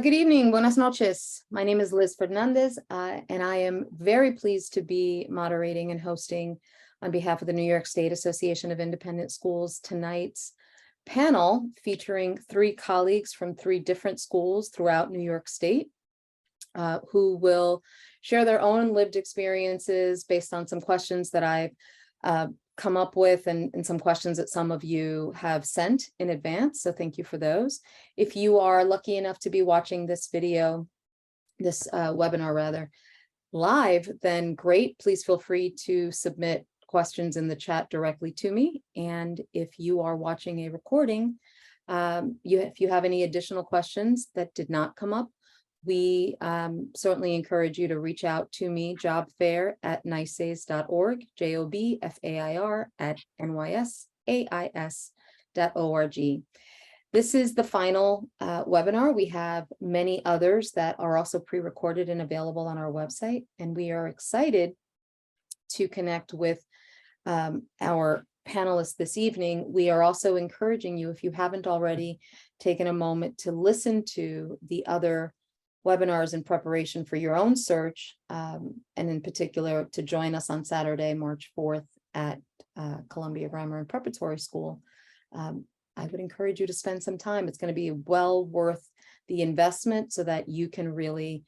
Good evening, buenas noches. My name is Liz Fernandez, and I am very pleased to be moderating and hosting on behalf of the New York State Association of Independent Schools tonight's panel featuring 3 colleagues from 3 different schools throughout New York State who will share their own lived experiences based on some questions that I've come up with and some questions that some of you have sent in advance. So thank you for those. If you are lucky enough to be watching this video, this webinar rather, live, then great. Please feel free to submit questions in the chat directly to me. And if you are watching a recording, if you have any additional questions that did not come up, we certainly encourage you to reach out to me, jobfair@nysais.org, jobfair@nysais.org. This is the final webinar. We have many others that are also pre-recorded and available on our website, and we are excited to connect with our panelists this evening. We are also encouraging you, if you haven't already taken a moment to listen to the other webinars in preparation for your own search, and in particular to join us on Saturday, March 4th at Columbia Grammar and Preparatory School. I would encourage you to spend some time. It's going to be well worth the investment so that you can really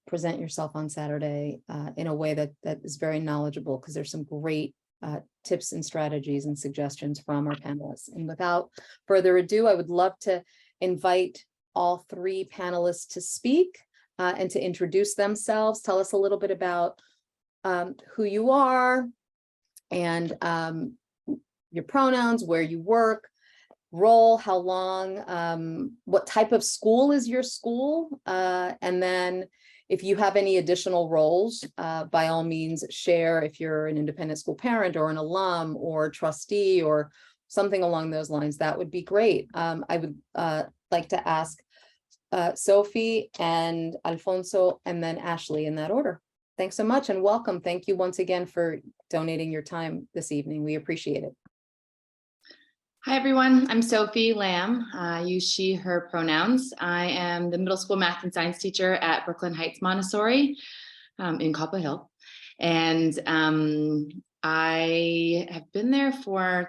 present yourself on Saturday in a way that is very knowledgeable, because there's some great tips and strategies and suggestions from our panelists. And without further ado, I would love to invite all 3 panelists to speak and to introduce themselves. Tell us a little bit about who you are and your pronouns, where you work, role, how long, what type of school is your school, and then if you have any additional roles, by all means share. If you're an independent school parent or an alum or trustee or something along those lines, that would be great. I would like to ask Sophie and Alfonso and then Ashley in that order. Thanks so much and welcome. Thank you once again for donating your time this evening. We appreciate it. Hi, everyone. I'm Sophie Lamb. I use she, her pronouns. I am the middle school math and science teacher at Brooklyn Heights Montessori in Cobble Hill. And I have been there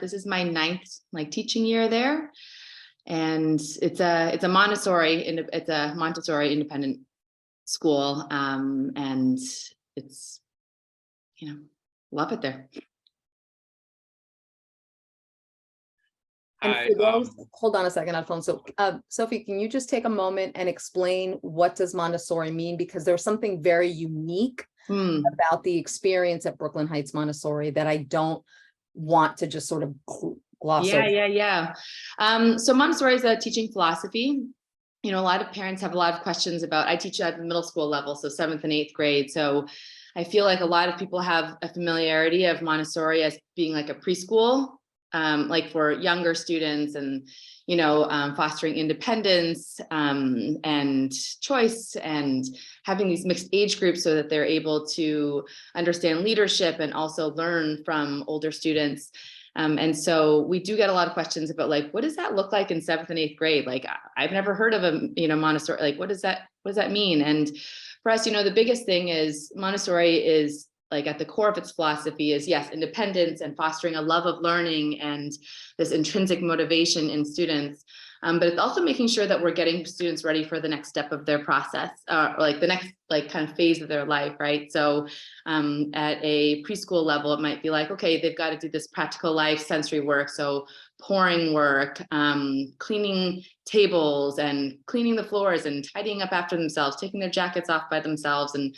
this is my 9th teaching year there. And it's a Montessori independent school, and it's, love it there. And for those, hold on a second, Alfonso. Sophie, can you just take a moment and explain what does Montessori mean? Because there's something very unique about the experience at Brooklyn Heights Montessori that I don't want to just sort of gloss over. Yeah. So Montessori is a teaching philosophy. A lot of parents have a lot of questions about, I teach at the middle school level, so 7th and 8th grade. So I feel like a lot of people have a familiarity of Montessori as being like a preschool, like for younger students and, fostering independence and choice and having these mixed age groups so that they're able to understand leadership and also learn from older students. And so we do get a lot of questions about what does that look like in 7th and 8th grade? I've never heard of a, Montessori, what does that mean? And for us, the biggest thing is Montessori is at the core of its philosophy is, yes, independence and fostering a love of learning and this intrinsic motivation in students. But it's also making sure that we're getting students ready for the next step of their process, the next kind of phase of their life, right? So at a preschool level, it might be okay, they've got to do this practical life sensory work. So pouring work, cleaning tables and cleaning the floors and tidying up after themselves, taking their jackets off by themselves and,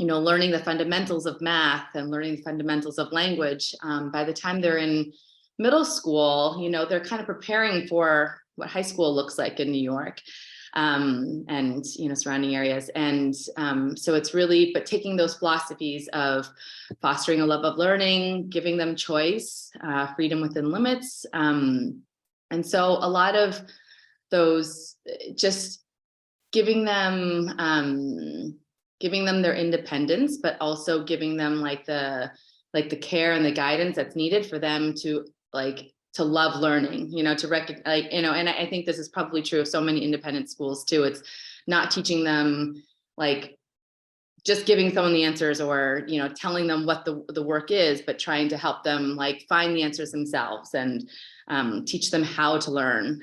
learning the fundamentals of math and learning the fundamentals of language. By the time they're in middle school, they're kind of preparing for what high school looks like in New York and, surrounding areas. And so it's really, but taking those philosophies of fostering a love of learning, giving them choice, freedom within limits. And so a lot of those, just giving them their independence, but also giving them the care and the guidance that's needed for them to to love learning, to recognize, like, and I think this is probably true of so many independent schools too. It's not teaching them like just giving someone the answers or, telling them what the work is, but trying to help them like find the answers themselves and teach them how to learn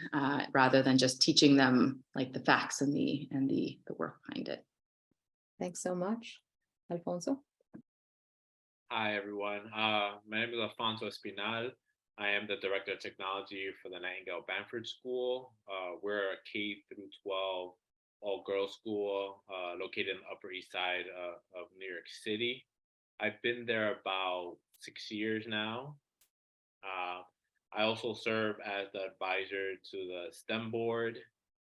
rather than just teaching them like the facts and the work behind it. Thanks so much. Alfonso? Hi, everyone. My name is Alfonso Espinal. I am the Director of Technology for the Nightingale Bamford School. We're a K through 12 all-girls school located in the Upper East Side of New York City. I've been there about 6 years now. I also serve as the advisor to the STEM board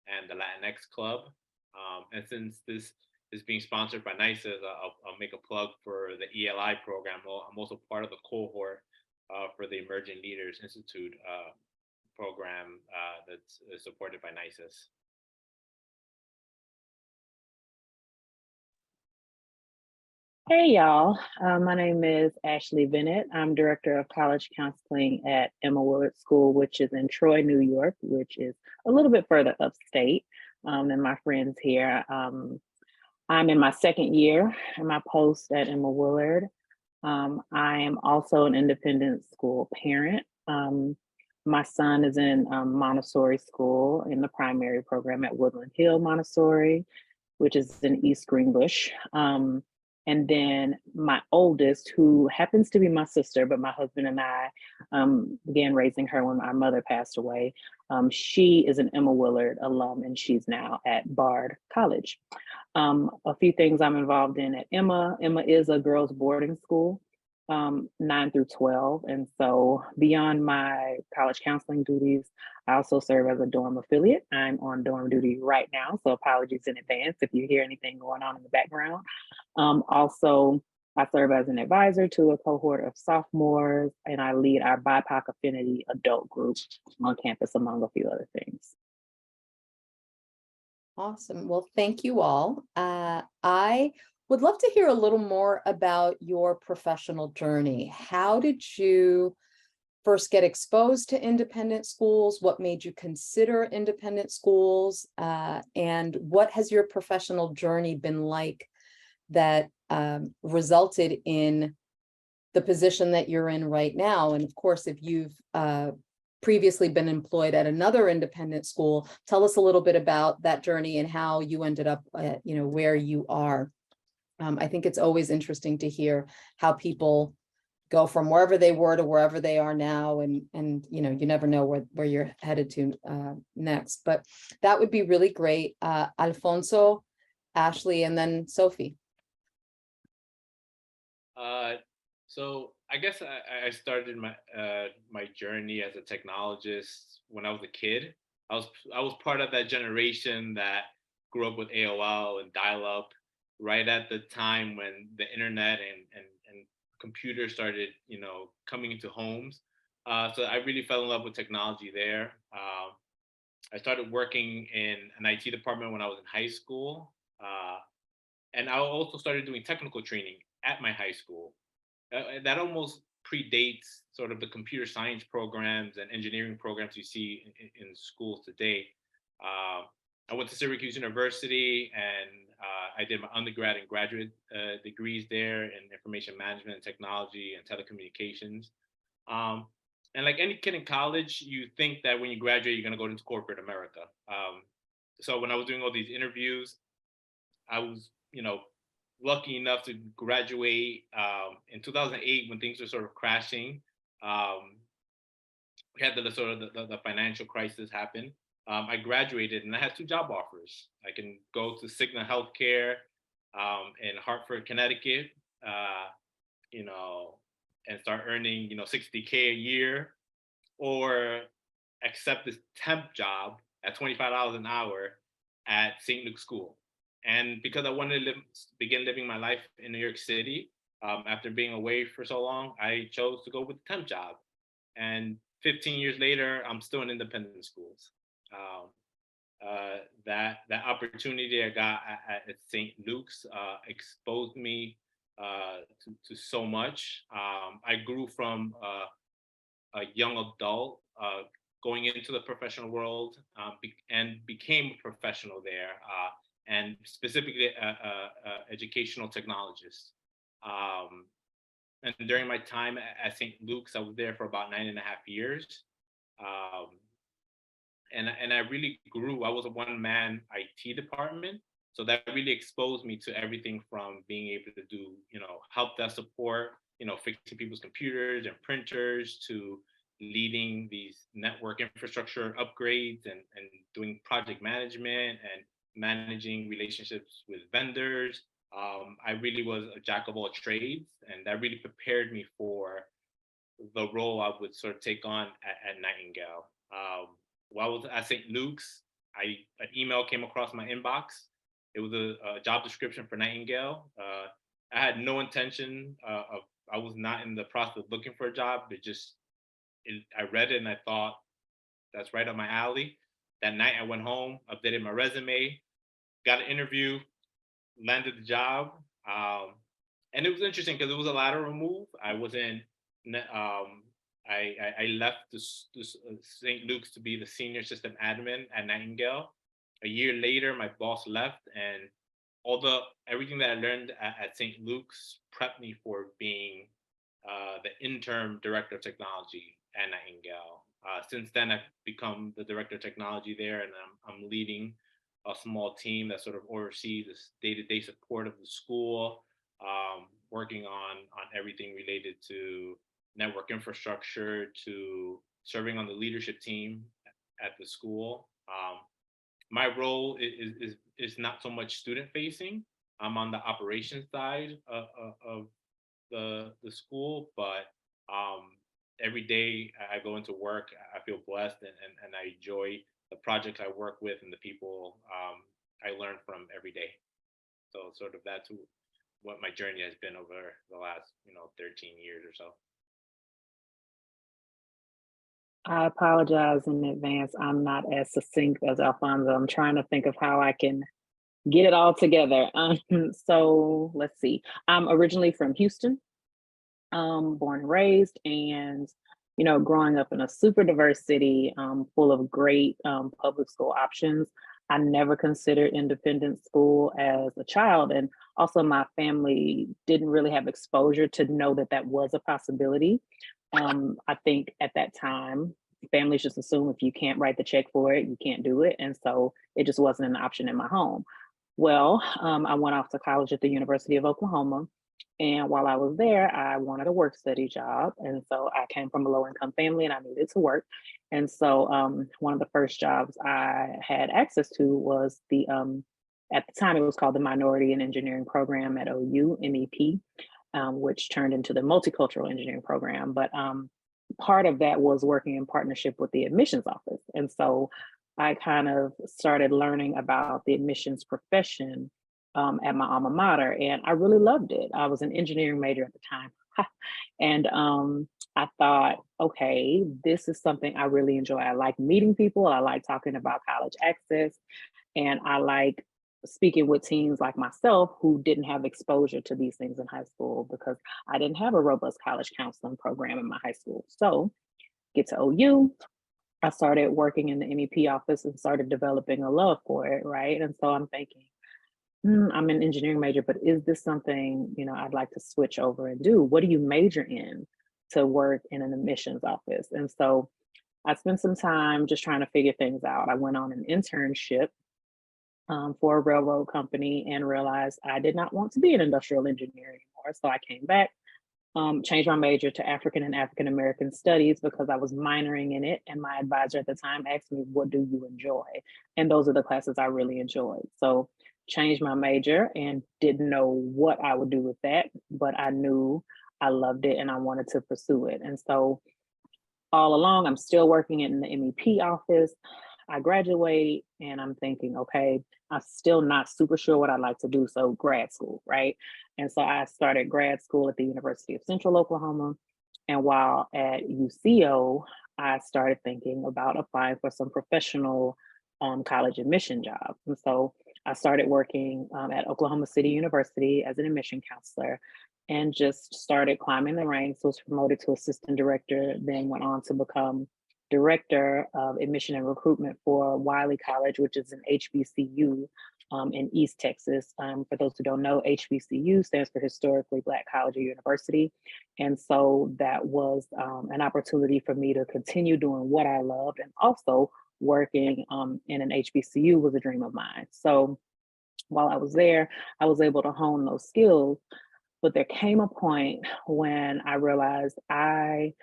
and the Latinx Club. And since this is being sponsored by NYSAIS, I'll make a plug for the ELI program. I'm also part of the cohort for the Emerging Leaders Institute program that's supported by NYSAIS. Hey y'all, my name is Ashley Bennett. I'm Director of College Counseling at Emma Willard School, which is in Troy, New York, which is a little bit further upstate than my friends here. I'm in my second year in my post at Emma Willard. I am also an independent school parent. My son is in Montessori school in the primary program at Woodland Hill Montessori, which is in East Greenbush. And then my oldest, who happens to be my sister, but my husband and I began raising her when our mother passed away. She is an Emma Willard alum, and she's now at Bard College. A few things I'm involved in at Emma. Emma is a girls' boarding school, 9 through 12. And so beyond my college counseling duties, I also serve as a dorm affiliate. I'm on dorm duty right now, so apologies in advance if you hear anything going on in the background. Also, I serve as an advisor to a cohort of sophomores, and I lead our BIPOC affinity adult group on campus, among a few other things. Awesome. Well, thank you all. I would love to hear a little more about your professional journey. How did you first get exposed to independent schools? What made you consider independent schools? And what has your professional journey been like that resulted in the position that you're in right now? And of course, if you've previously been employed at another independent school, tell us a little bit about that journey and how you ended up where you are. I think it's always interesting to hear how people go from wherever they were to wherever they are now, and you never know where you're headed to next. But that would be really great. Alfonso, Ashley, and then Sophie. So I guess I started my journey as a technologist when I was a kid. I was part of that generation that grew up with AOL and dial-up, right at the time when the internet and computers started, coming into homes. So I really fell in love with technology there. I started working in an IT department when I was in high school, and I also started doing technical training at my high school. That almost predates sort of the computer science programs and engineering programs you see in schools today. I went to Syracuse University, and I did my undergrad and graduate degrees there in information management and technology and telecommunications. And like any kid in college, you think that when you graduate, you're going to go into corporate America. So when I was doing all these interviews, I was, lucky enough to graduate in 2008 when things were sort of crashing. We had the financial crisis happen. I graduated and I had 2 job offers. I can go to Cigna Healthcare in Hartford, Connecticut, and start earning, $60K a year, or accept this temp job at $25 an hour at St. Luke's School. And because I wanted to begin living my life in New York City, after being away for so long, I chose to go with the temp job. And 15 years later, I'm still in independent schools. That opportunity I got at St. Luke's exposed me to so much. I grew from a young adult going into the professional world, and became a professional there, and specifically a educational technologist. Um, and during my time at St. Luke's, I was there for about 9.5 years. Um, and I really grew. I was a one-man IT department, so that really exposed me to everything from being able to do, help desk support, fixing people's computers and printers, to leading these network infrastructure upgrades, and doing project management and managing relationships with vendors. I really was a jack of all trades, and that really prepared me for the role I would sort of take on at Nightingale. While I was at St. Luke's, an email came across my inbox. It was a job description for Nightingale. I had no intention of. I was not in the process of looking for a job. I read it and I thought that's right up my alley. That night I went home, updated my resume, got an interview, landed the job. And it was interesting because it was a lateral move. I was in I left St. Luke's to be the senior system admin at Nightingale. A year later, my boss left, and everything that I learned at St. Luke's prepped me for being the interim director of technology at Nightingale. Since then, I've become the director of technology there, and I'm leading a small team that sort of oversees this day-to-day support of the school, working on everything related to network infrastructure, to serving on the leadership team at the school. My role is not so much student facing. I'm on the operations side of the school, but every day I go into work, I feel blessed, and I enjoy the projects I work with and the people I learn from every day. So sort of that's what my journey has been over the last 13 years or so. I apologize in advance. I'm not as succinct as Alfonso. I'm trying to think of how I can get it all together. So let's see. I'm originally from Houston, born and raised, and growing up in a super diverse city, full of great public school options. I never considered independent school as a child, and also my family didn't really have exposure to know that that was a possibility. I think at that time, families just assume if you can't write the check for it, you can't do it, and so it just wasn't an option in my home. Well, I went off to college at the University of Oklahoma. And while I was there, I wanted a work study job. And so I came from a low income family and I needed to work. And so one of the first jobs I had access to was at the time, it was called the Minority and Engineering Program at OU, MEP, which turned into the Multicultural Engineering Program. But part of that was working in partnership with the admissions office. And so I kind of started learning about the admissions profession at my alma mater, and I really loved it. I was an engineering major at the time. And I thought, okay, this is something I really enjoy. I like meeting people. I like talking about college access. And I like speaking with teens like myself who didn't have exposure to these things in high school because I didn't have a robust college counseling program in my high school. So get to OU, I started working in the MEP office and started developing a love for it, right? And so I'm thinking, I'm an engineering major, but is this something, I'd like to switch over and do? What do you major in to work in an admissions office? And so I spent some time just trying to figure things out. I went on an internship for a railroad company and realized I did not want to be an industrial engineer anymore. So I came back, changed my major to African and African American studies because I was minoring in it. And my advisor at the time asked me, what do you enjoy? And those are the classes I really enjoyed. So changed my major and didn't know what I would do with that, but I knew I loved it and I wanted to pursue it. And so all along, I'm still working in the MEP office. I graduate and I'm thinking, okay, I'm still not super sure what I'd like to do. So grad school, right? And so I started grad school at the University of Central Oklahoma. And while at UCO, I started thinking about applying for some professional college admission jobs. And so I started working at Oklahoma City University as an admission counselor. and just started climbing the ranks, was promoted to assistant director, then went on to become director of admission and recruitment for Wiley College, which is an HBCU in East Texas. For those who don't know, HBCU stands for Historically Black College or University. And so that was an opportunity for me to continue doing what I loved, and also working in an HBCU was a dream of mine. So while I was there, I was able to hone those skills. But there came a point when I realized I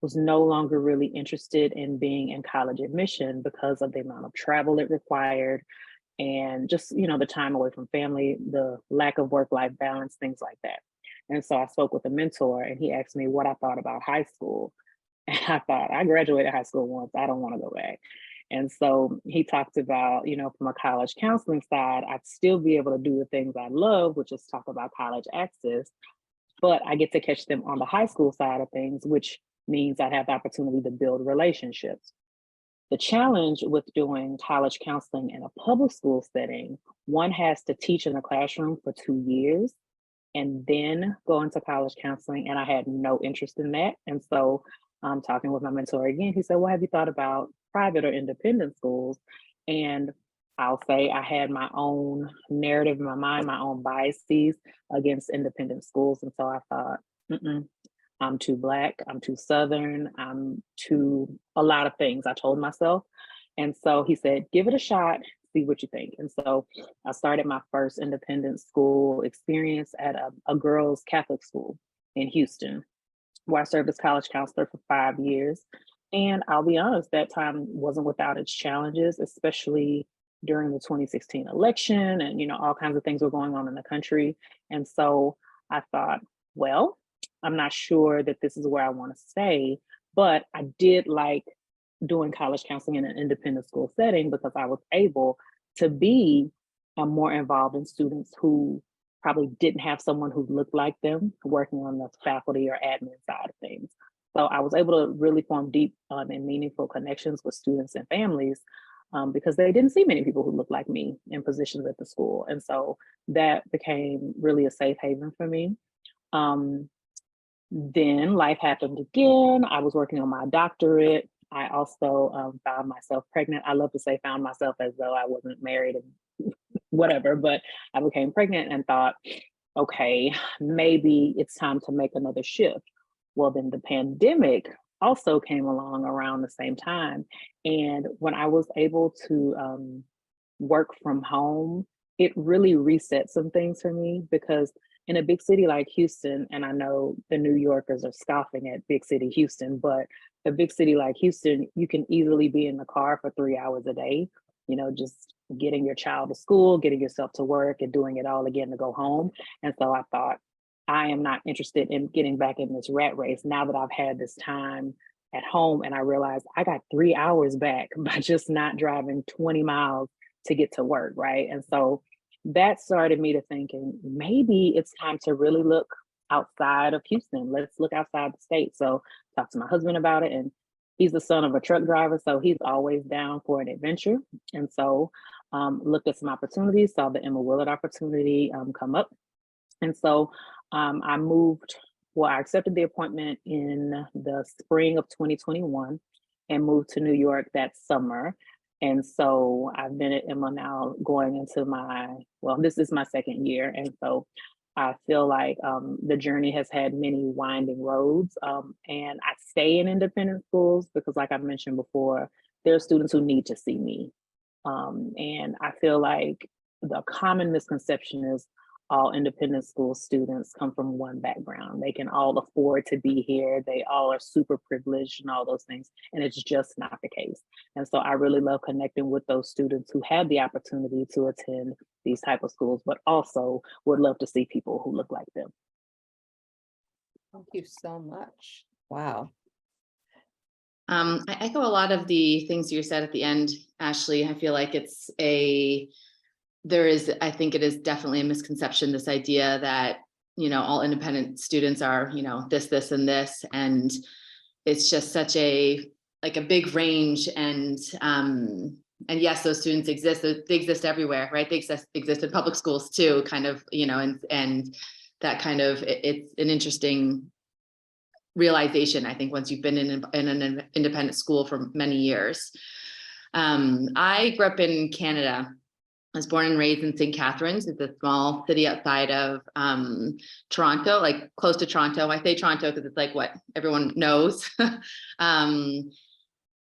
was no longer really interested in being in college admission because of the amount of travel it required, and just, the time away from family, the lack of work-life balance, things like that. And so I spoke with a mentor, and he asked me what I thought about high school. And I thought, I graduated high school once, I don't want to go back. And so he talked about, from a college counseling side, I'd still be able to do the things I love, which is talk about college access, but I get to catch them on the high school side of things, which means I'd have the opportunity to build relationships. The challenge with doing college counseling in a public school setting, one has to teach in a classroom for 2 years and then go into college counseling. And I had no interest in that. And so talking with my mentor again, he said, well, have you thought about private or independent schools? And I'll say I had my own narrative in my mind, my own biases against independent schools. And so I thought, I'm too Black, I'm too Southern, I'm too a lot of things, I told myself. And so he said, give it a shot, see what you think. And so I started my first independent school experience at a girls' Catholic school in Houston, where I served as college counselor for 5 years. And I'll be honest, that time wasn't without its challenges, especially during the 2016 election, and all kinds of things were going on in the country. And so I thought, well, I'm not sure that this is where I want to stay, but I did like doing college counseling in an independent school setting because I was able to be more involved in students who probably didn't have someone who looked like them working on the faculty or admin side of things. So I was able to really form deep and meaningful connections with students and families because they didn't see many people who looked like me in positions at the school. And so that became really a safe haven for me. Then life happened again. I was working on my doctorate. I also found myself pregnant. I love to say found myself as though I wasn't married and whatever, but I became pregnant and thought, okay, maybe it's time to make another shift. Well, then the pandemic also came along around the same time. And when I was able to work from home, it really reset some things for me, because in a big city like Houston, and I know the New Yorkers are scoffing at big city Houston, but a big city like Houston, you can easily be in the car for 3 hours a day, just getting your child to school, getting yourself to work, and doing it all again to go home. And so I thought, I am not interested in getting back in this rat race now that I've had this time at home. And I realized I got 3 hours back by just not driving 20 miles to get to work, right? And so that started me to thinking, maybe it's time to really look outside of Houston. Let's look outside the state. So talked to my husband about it, and he's the son of a truck driver, so he's always down for an adventure. And so looked at some opportunities, saw the Emma Willard opportunity come up. And so I accepted the appointment in the spring of 2021 and moved to New York that summer. And so I've been at Emma now going into this is my second year. And so I feel like the journey has had many winding roads. And I stay in independent schools because, like I mentioned before, there are students who need to see me. And I feel like the common misconception is all independent school students come from one background. They can all afford to be here. They all are super privileged and all those things. And it's just not the case. And so I really love connecting with those students who have the opportunity to attend these type of schools, but also would love to see people who look like them. Thank you so much. Wow. I echo a lot of the things you said at the end, Ashley. I feel like I think it is definitely a misconception, this idea that, all independent students are, this, and this, and it's just such a big range. And yes, those students exist. They exist everywhere, right? They exist in public schools too, kind of, and that kind of, it's an interesting realization, I think, once you've been in an independent school for many years. I grew up in Canada. I was born and raised in St. Catharines. It's a small city outside of Toronto, like close to Toronto. I say Toronto because it's like what everyone knows.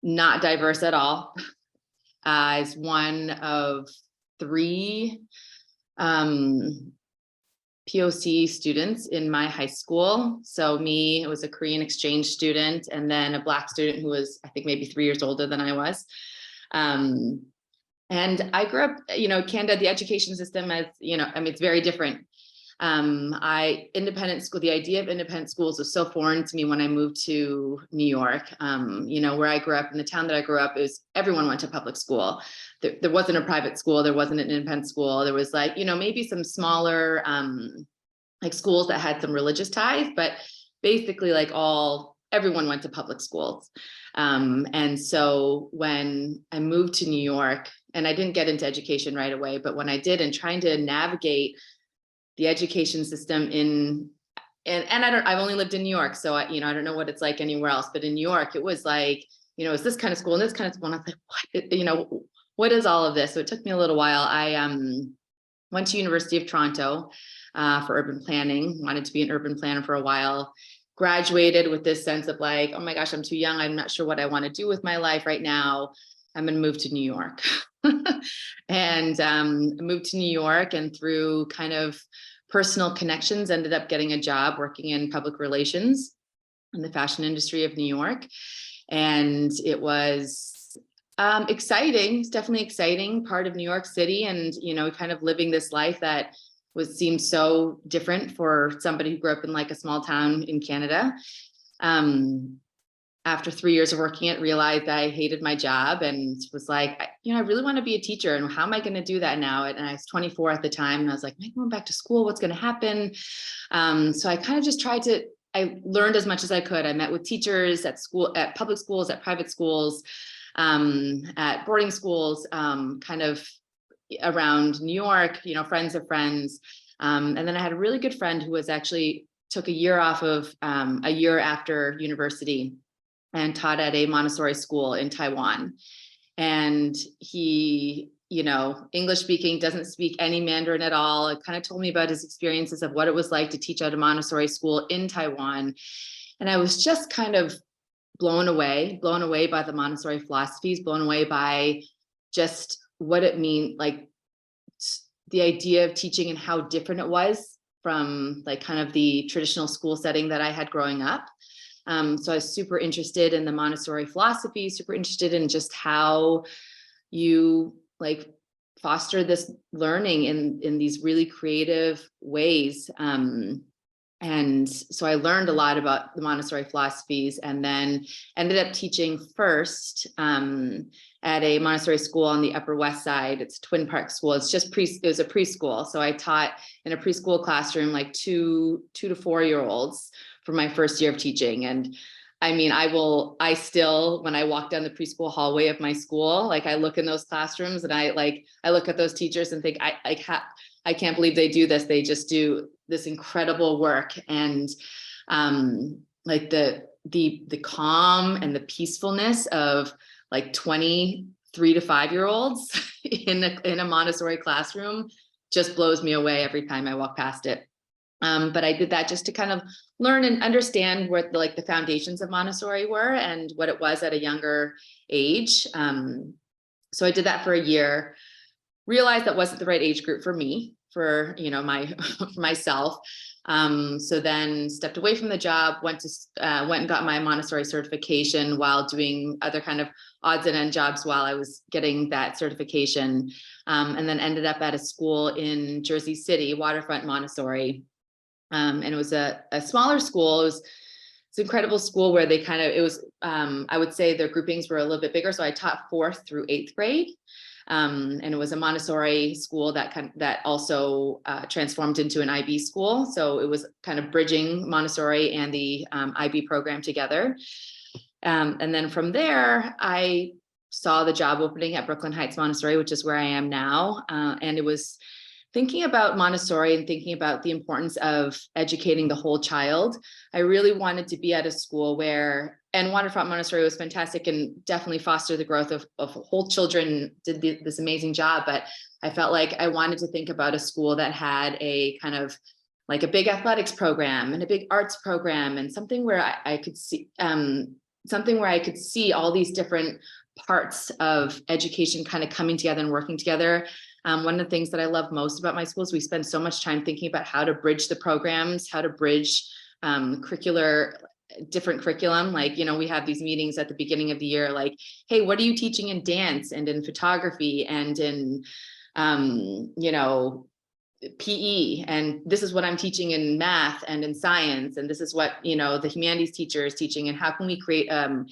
Not diverse at all. It's one of 3 POC students in my high school. So me, it was a Korean exchange student, and then a Black student who was, I think, maybe 3 years older than I was. And I grew up, Canada, the education system, as it's very different. Independent school, the idea of independent schools was so foreign to me when I moved to New York. Where I grew up, in the town that I grew up, everyone went to public school. There wasn't a private school, there wasn't an independent school. There was maybe some smaller like schools that had some religious ties, but basically everyone went to public schools. And so when I moved to New York, and I didn't get into education right away, but when I did, and trying to navigate the education system I've only lived in New York, so I don't know what it's like anywhere else, but in New York, it was like, it's this kind of school and this kind of school. And I was like, what is all of this? So it took me a little while. I went to University of Toronto for urban planning, wanted to be an urban planner for a while, graduated with this sense of like, oh my gosh, I'm too young. I'm not sure what I want to do with my life right now. I'm going to move to New York. And moved to New York, and through kind of personal connections, ended up getting a job working in public relations in the fashion industry of New York. And it was exciting. It's definitely exciting part of New York City, and kind of living this life that seemed so different for somebody who grew up in like a small town in Canada. After 3 years of working it, realized I hated my job and was like, I really want to be a teacher. And how am I going to do that now? And I was 24 at the time. And I was like, am I going back to school? What's going to happen? So I kind of just I learned as much as I could. I met with teachers at school, at public schools, at private schools, at boarding schools, kind of around New York, friends of friends. And then I had a really good friend who was actually took a year off of a year after university and taught at a Montessori school in Taiwan. And he, English speaking, doesn't speak any Mandarin at all. It kind of told me about his experiences of what it was like to teach at a Montessori school in Taiwan. And I was just kind of blown away by the Montessori philosophies, blown away by just what it means, like the idea of teaching and how different it was from like kind of the traditional school setting that I had growing up. So I was super interested in the Montessori philosophy, super interested in just how you like foster this learning in these really creative ways. And so I learned a lot about the Montessori philosophies, and then ended up teaching first at a Montessori school on the Upper West Side. It's Twin Park School. It was a preschool. So I taught in a preschool classroom, like 2 to 4 year olds for my first year of teaching. And I mean, I still, when I walk down the preschool hallway of my school, like I look in those classrooms and I look at those teachers and think, I can't believe they do this. They just do this incredible work. And like the calm and the peacefulness of like 23 to 5 year olds in a Montessori classroom just blows me away every time I walk past it. But I did that just to kind of learn and understand what the foundations of Montessori were and what it was at a younger age. So I did that for a year, realized that wasn't the right age group for me, for for myself. So then stepped away from the job, went and got my Montessori certification while doing other kind of odds and end jobs while I was getting that certification. And then ended up at a school in Jersey City, Waterfront Montessori. And it was a smaller school. It's an incredible school where they I would say their groupings were a little bit bigger. So I taught 4th through 8th grade. And it was a Montessori school that also transformed into an IB school. So it was kind of bridging Montessori and the IB program together. And then from there, I saw the job opening at Brooklyn Heights Montessori, which is where I am now. And it was thinking about Montessori and thinking about the importance of educating the whole child, I really wanted to be at a school where, and Waterfront Montessori was fantastic and definitely fostered the growth of whole children, did this amazing job. But I felt like I wanted to think about a school that had a kind of like a big athletics program and a big arts program, and something where I could see, something where I could see all these different parts of education kind of coming together and working together. One of the things that I love most about my school is we spend so much time thinking about how to bridge the programs, how to bridge different curriculum. Like, you know, we have these meetings at the beginning of the year, like, hey, what are you teaching in dance and in photography and in, you know, PE, and this is what I'm teaching in math and in science, and this is what, you know, the humanities teacher is teaching, and how can we create how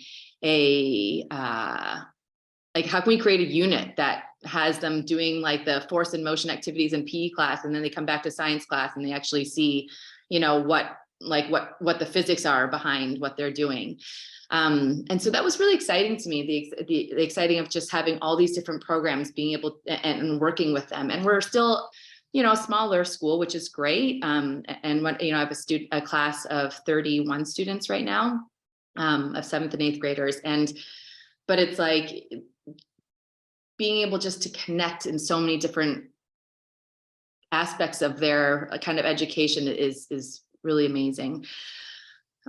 can we create a unit that has them doing like the force and motion activities in PE class, and then they come back to science class and they actually see, you know, what the physics are behind what they're doing. And so that was really exciting to me, the exciting of just having all these different programs, being able and working with them. And we're still, you know, a smaller school, which is great. And when, you know, I have a class of 31 students right now, of 7th and 8th graders. But it's like being able just to connect in so many different aspects of their kind of education is really amazing.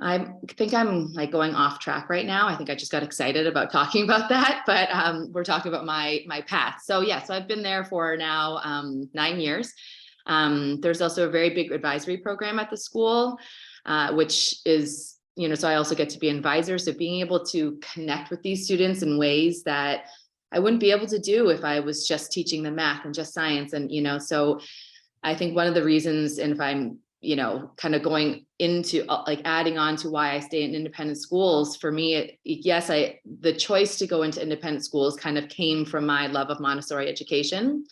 I think I'm like going off track right now. I think I just got excited about talking about that, but we're talking about my path. So yeah, so I've been there for now 9 years. There's also a very big advisory program at the school, which is, you know, so I also get to be an advisor. So being able to connect with these students in ways that I wouldn't be able to do if I was just teaching them math and just science. And, you know, so I think one of the reasons, and if I'm, you know, kind of going into like adding on to why I stay in independent schools, for me, the choice to go into independent schools kind of came from my love of Montessori education.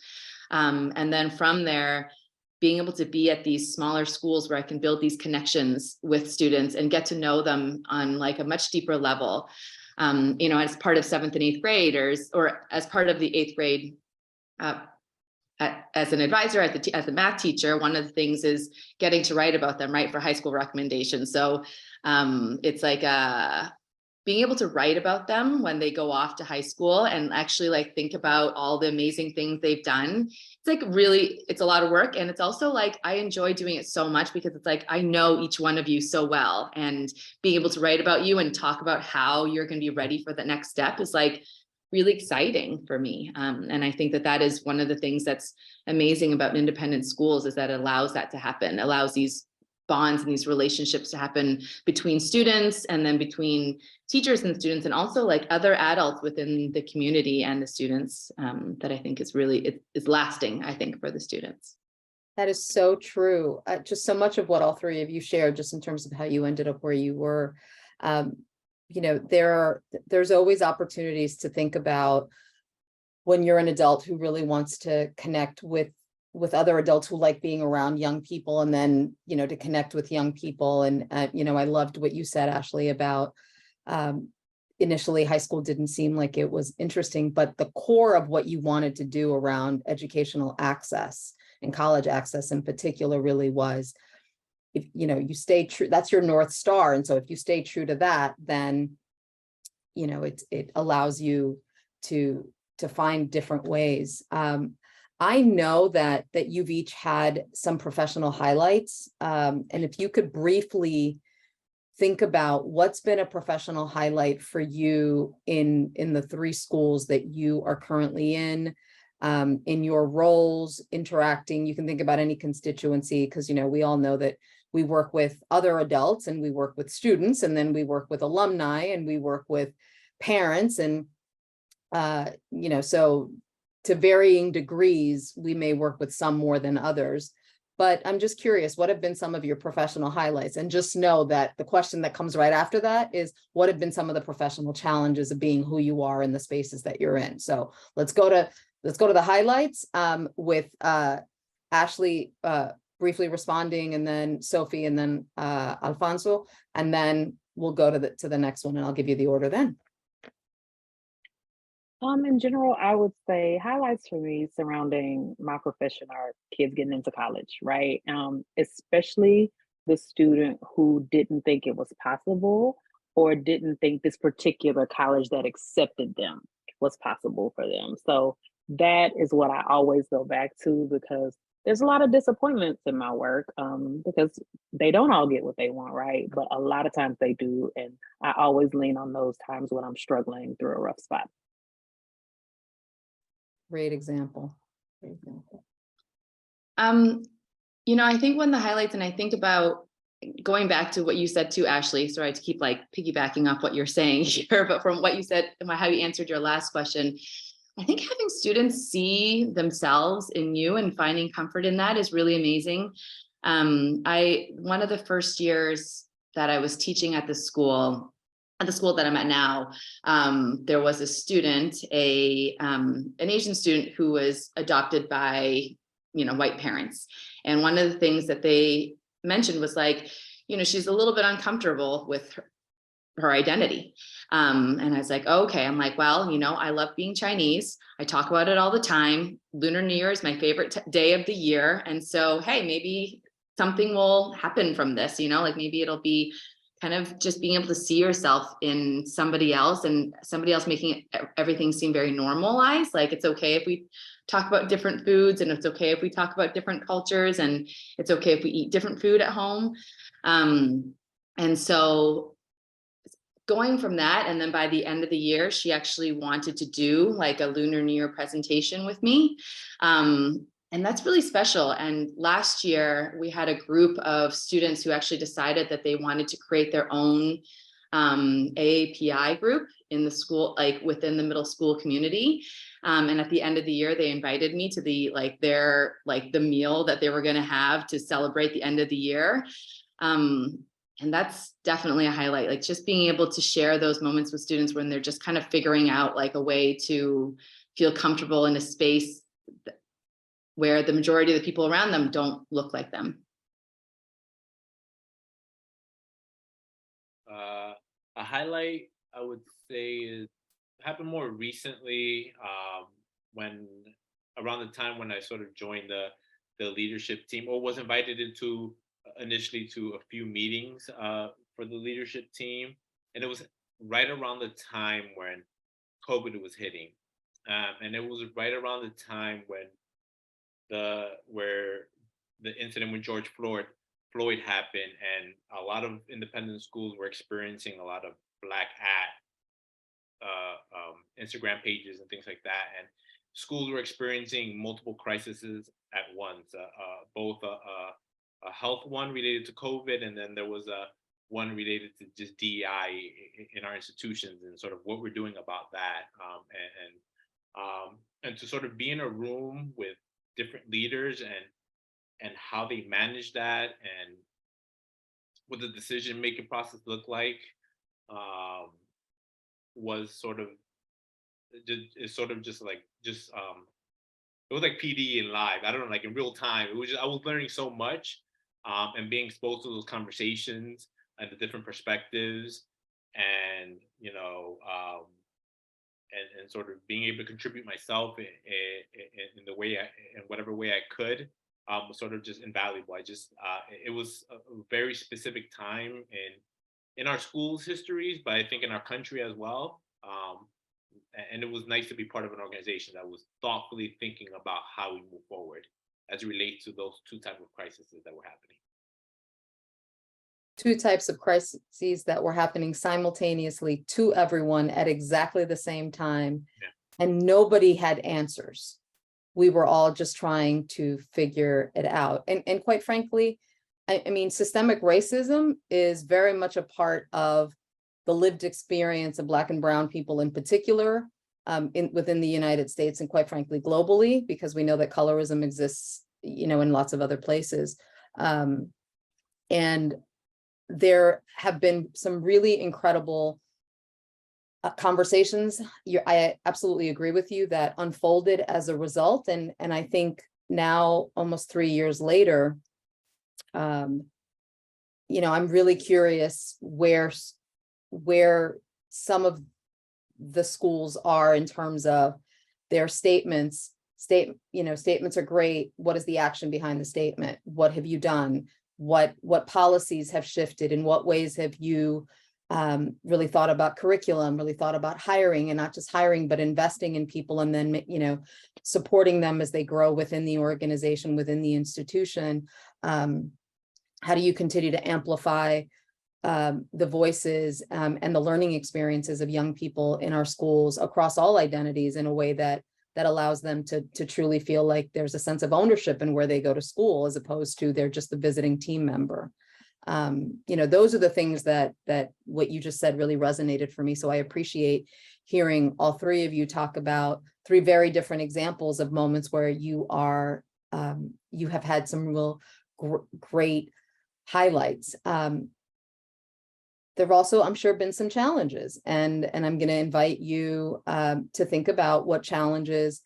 And then from there, being able to be at these smaller schools where I can build these connections with students and get to know them on like a much deeper level. You know, as part of 7th and 8th graders, or as part of the 8th grade, as an advisor, as a math teacher, one of the things is getting to write about them, right, for high school recommendations. So it's like being able to write about them when they go off to high school and actually like think about all the amazing things they've done. It's like really, it's a lot of work. And it's also like, I enjoy doing it so much because it's like, I know each one of you so well, and being able to write about you and talk about how you're going to be ready for the next step is like really exciting for me. And I think that that is one of the things that's amazing about independent schools, is that it allows that to happen, allows these bonds and these relationships to happen between students, and then between teachers and students, and also like other adults within the community and the students, that I think is really, is lasting, I think, for the students. That is so true. Just so much of what all three of you shared, just in terms of how you ended up where you were. You know, there's always opportunities to think about when you're an adult who really wants to connect with other adults who like being around young people, and then, you know, to connect with young people. And, you know, I loved what you said, Ashley, about initially high school didn't seem like it was interesting, but the core of what you wanted to do around educational access and college access in particular really was, if, you know, you stay true, that's your North Star. And so if you stay true to that, then, you know, it allows you to find different ways. I know that you've each had some professional highlights. And if you could briefly think about what's been a professional highlight for you in the 3 schools that you are currently in your roles, interacting. You can think about any constituency, because, you know, we all know that we work with other adults, and we work with students, and then we work with alumni, and we work with parents. And, you know, so to varying degrees, we may work with some more than others. But I'm just curious, what have been some of your professional highlights? And just know that the question that comes right after that is, what have been some of the professional challenges of being who you are in the spaces that you're in? So let's go to the highlights, with Ashley briefly responding, and then Sophie, and then Alfonso, and then we'll go to the next one, and I'll give you the order then. In general, I would say highlights for me surrounding my profession are kids getting into college, right? Especially the student who didn't think it was possible or didn't think this particular college that accepted them was possible for them. So that is what I always go back to because there's a lot of disappointments in my work because they don't all get what they want, right? But a lot of times they do. And I always lean on those times when I'm struggling through a rough spot. Great example. Great example. I think one of the highlights, and I think about going back to what you said too, Ashley, sorry to keep like piggybacking off what you're saying here, but from what you said, how you answered your last question, I think having students see themselves in you and finding comfort in that is really amazing. One of the first years that I was teaching at the school that I'm at now, there was a student, an Asian student who was adopted by, white parents. And one of the things that they mentioned was like, she's a little bit uncomfortable with her identity. And I was like, okay, I'm like, well, I love being Chinese. I talk about it all the time. Lunar New Year is my favorite day of the year. And so, hey, maybe something will happen from this, like maybe it'll be kind of just being able to see yourself in somebody else and somebody else making everything seem very normalized. Like it's okay if we talk about different foods and it's okay if we talk about different cultures and it's okay if we eat different food at home. And so going from that, and then by the end of the year, she actually wanted to do like a Lunar New Year presentation with me. And that's really special. And last year we had a group of students who actually decided that they wanted to create their own AAPI group in the school, like within the middle school community. And at the end of the year, they invited me to the meal that they were going to have to celebrate the end of the year. And that's definitely a highlight, like just being able to share those moments with students when they're just kind of figuring out like a way to feel comfortable in a space where the majority of the people around them don't look like them. A highlight I would say is happened more recently when around the time when I sort of joined the leadership team or was invited into initially to a few meetings for the leadership team. And it was right around the time when COVID was hitting. And it was right around the time when the incident with George Floyd happened, and a lot of independent schools were experiencing a lot of Black at Instagram pages and things like that, and schools were experiencing multiple crises at once, both a health one related to COVID, and then there was a one related to just DEI in our institutions and sort of what we're doing about that, and to sort of be in a room with different leaders and how they manage that and what the decision making process looked like was sort of just it was like PD in live. I don't know, like in real time. It was just, I was learning so much and being exposed to those conversations and the different perspectives and and sort of being able to contribute myself in the way in whatever way I could was sort of just invaluable. It was a very specific time in our school's histories, but I think in our country as well. And it was nice to be part of an organization that was thoughtfully thinking about how we move forward as it relates to those two types of crises that were happening. Two types of crises that were happening simultaneously to everyone at exactly the same time. Yeah. And nobody had answers. We were all just trying to figure it out. And quite frankly, I mean, systemic racism is very much a part of the lived experience of Black and Brown people in particular within the United States and quite frankly, globally, because we know that colorism exists, in lots of other places. And there have been some really incredible conversations. I absolutely agree with you that unfolded as a result. And I think now, almost 3 years later, I'm really curious where some of the schools are in terms of their statements. Statements are great. What is the action behind the statement? What have you done? What policies have shifted? In what ways have you really thought about curriculum, really thought about hiring, and not just hiring, but investing in people, and then, supporting them as they grow within the organization, within the institution? How do you continue to amplify the voices and the learning experiences of young people in our schools across all identities in a way that allows them to truly feel like there's a sense of ownership in where they go to school, as opposed to they're just the visiting team member? Those are the things that what you just said really resonated for me. So I appreciate hearing all three of you talk about three very different examples of moments where you have had some real great highlights. There've also, I'm sure, been some challenges, and I'm going to invite you to think about what challenges,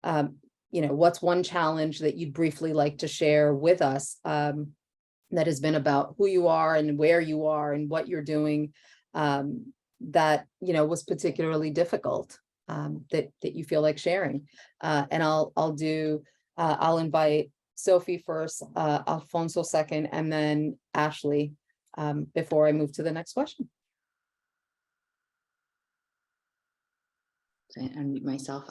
what's one challenge that you'd briefly like to share with us that has been about who you are and where you are and what you're doing that was particularly difficult, that you feel like sharing. And I'll invite Sophie first, Alfonso second, and then Ashley before I move to the next question. So I unmute myself.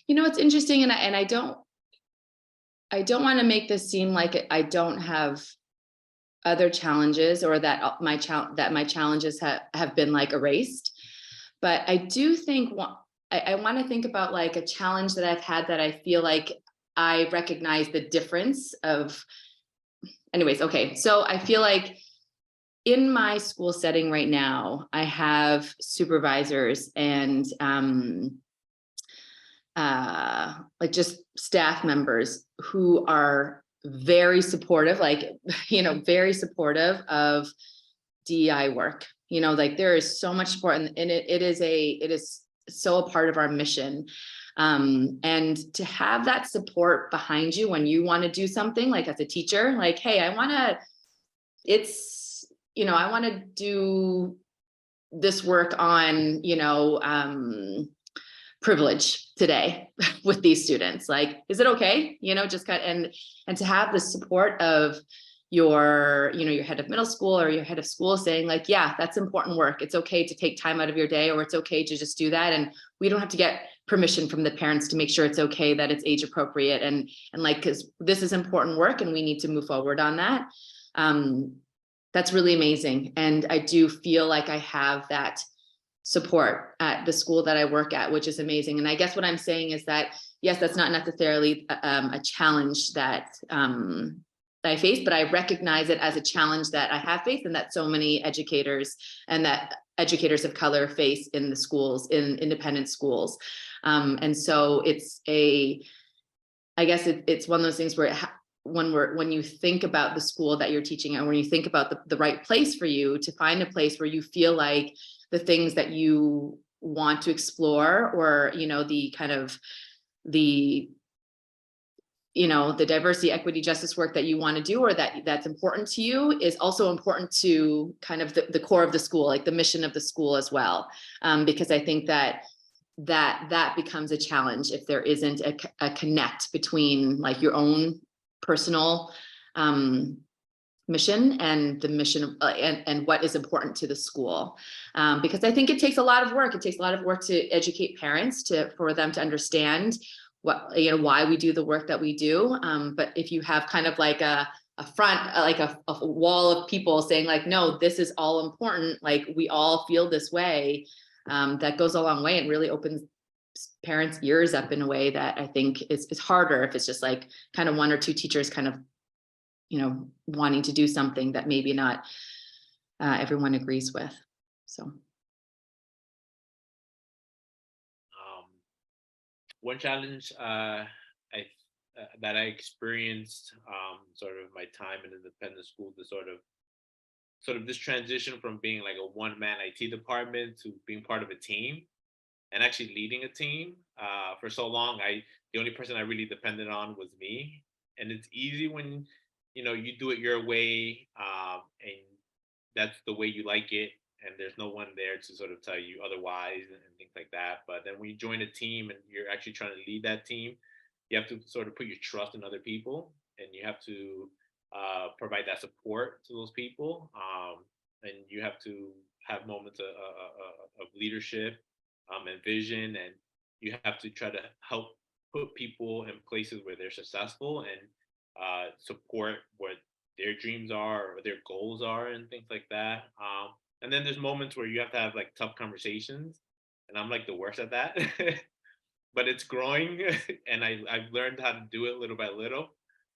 It's interesting, and I don't want to make this seem like I don't have other challenges, or that my challenges have been like erased. But I do think I want to think about like a challenge that I've had that I feel like I recognize the difference of. Anyways, okay. So I feel like in my school setting right now, I have supervisors and like just staff members who are very supportive, very supportive of DEI work. Like there is so much support, and it is so a part of our mission. And to have that support behind you when you want to do something, like as a teacher, like, hey, I want to do this work on, privilege today with these students. Like, is it okay? Just and to have the support of your head of middle school or your head of school saying like, yeah, that's important work. It's okay to take time out of your day, or it's okay to just do that. And we don't have to get permission from the parents to make sure it's okay, that it's age appropriate. And like, cause this is important work and we need to move forward on that. That's really amazing. And I do feel like I have that support at the school that I work at, which is amazing. And I guess what I'm saying is that, yes, that's not necessarily a challenge that I face, but I recognize it as a challenge that I have faced, and that so many educators and that educators of color face in the schools, in independent schools. And so it's it's one of those things where when you think about the school that you're teaching, and when you think about the right place for you, to find a place where you feel like the things that you want to explore, or the kind of the diversity, equity, justice work that you want to do, or that's important to you, is also important to kind of the core of the school, like the mission of the school as well. Because I think that becomes a challenge if there isn't a connect between like your own personal mission and the mission and what is important to the school. Because I think it takes a lot of work. It takes a lot of work to educate parents for them to understand why we do the work that we do. But if you have kind of like a front, like a wall of people saying like, no, this is all important, like we all feel this way, that goes a long way and really opens parents' ears up in a way that I think is harder if it's just like kind of one or two teachers kind of, wanting to do something that maybe not everyone agrees with. So. One challenge that I experienced sort of my time in independent school, the sort of this transition from being like a one-man IT department to being part of a team and actually leading a team. For so long, the only person I really depended on was me. And it's easy when you do it your way, and that's the way you like it. and there's no one there to sort of tell you otherwise and things like that. But then when you join a team and you're actually trying to lead that team, you have to sort of put your trust in other people, and you have to provide that support to those people, and you have to have moments of leadership and vision, and you have to try to help put people in places where they're successful and support what their dreams are or their goals are and things like that. And then there's moments where you have to have like tough conversations, and I'm like the worst at that. But it's growing, and I've learned how to do it little by little.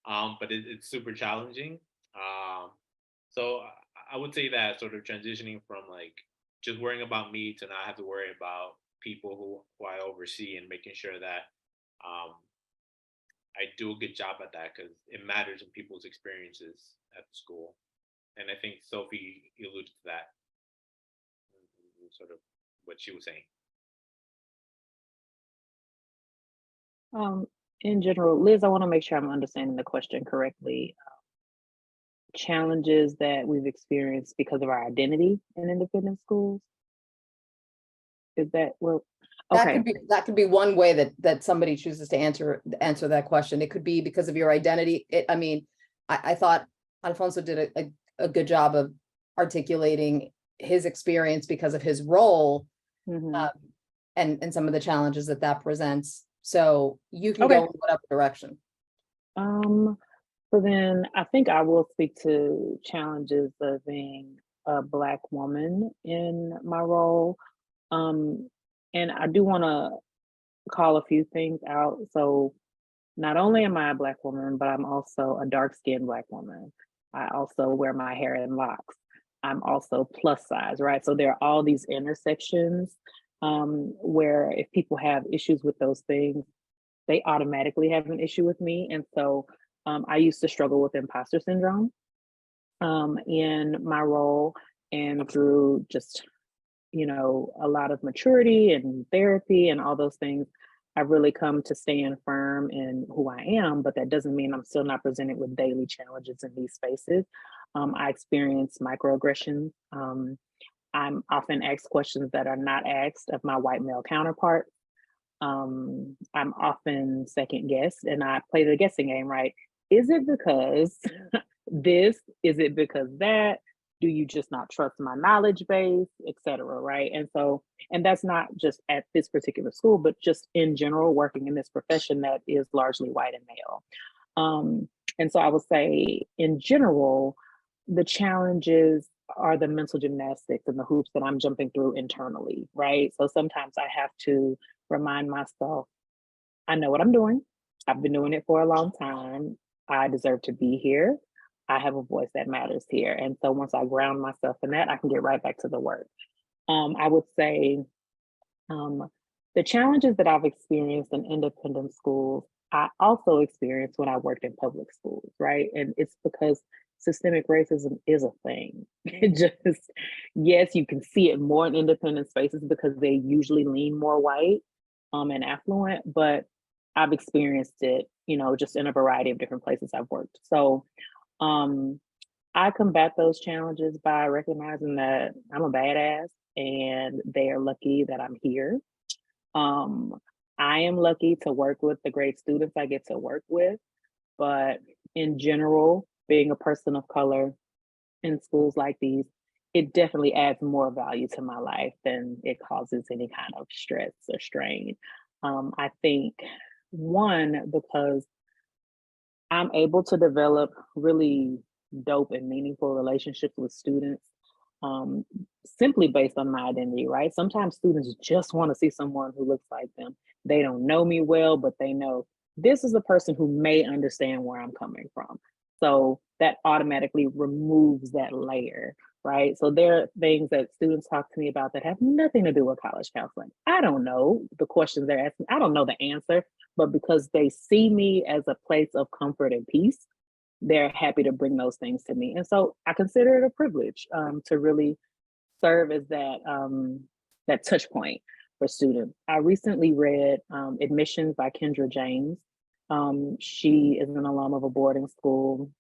But it's super challenging. So I would say that sort of transitioning from like just worrying about me to not have to worry about people who I oversee, and making sure that um, I do a good job at that, because it matters in people's experiences at the school. And I think Sophie alluded to that, sort of what she was saying. In general, Liz, I want to make sure I'm understanding the question correctly. Challenges that we've experienced because of our identity in independent schools. Is that well? Okay. That could be one way that somebody chooses to answer that question. It could be because of your identity. I mean, I thought Alfonso did a good job of articulating his experience because of his role, and some of the challenges that presents. So you can go in whatever direction. So then I think I will speak to challenges of being a Black woman in my role. And I do want to call a few things out. So not only am I a Black woman, but I'm also a dark-skinned Black woman. I also wear my hair in locks. I'm also plus size, right? So there are all these intersections where if people have issues with those things, they automatically have an issue with me. And so I used to struggle with imposter syndrome in my role, and through just, a lot of maturity and therapy and all those things, I've really come to stand firm in who I am, but that doesn't mean I'm still not presented with daily challenges in these spaces. I experience microaggressions. I'm often asked questions that are not asked of my white male counterparts. I'm often second guessed, and I play the guessing game, right? Is it because this? Is it because that? Do you just not trust my knowledge base, et cetera, right? And that's not just at this particular school, but just in general, working in this profession that is largely white and male. And so I would say, in general, the challenges are the mental gymnastics and the hoops that I'm jumping through internally, right? So sometimes I have to remind myself, I know what I'm doing. I've been doing it for a long time. I deserve to be here. I have a voice that matters here. And so once I ground myself in that, I can get right back to the work. I would say the challenges that I've experienced in independent schools, I also experienced when I worked in public schools, right? And it's because systemic racism is a thing. It just, yes, you can see it more in independent spaces because they usually lean more white and affluent, but I've experienced it, just in a variety of different places I've worked. So I combat those challenges by recognizing that I'm a badass and they are lucky that I'm here. I am lucky to work with the great students I get to work with, but in general, being a person of color in schools like these, it definitely adds more value to my life than it causes any kind of stress or strain. I think, one, because I'm able to develop really dope and meaningful relationships with students simply based on my identity, right? Sometimes students just want to see someone who looks like them. They don't know me well, but they know this is a person who may understand where I'm coming from. So that automatically removes that layer, right? So there are things that students talk to me about that have nothing to do with college counseling. I don't know the questions they're asking. I don't know the answer, but because they see me as a place of comfort and peace, they're happy to bring those things to me. And so I consider it a privilege to really serve as that touch point for students. I recently read Admissions by Kendra James. She is an alum of a boarding school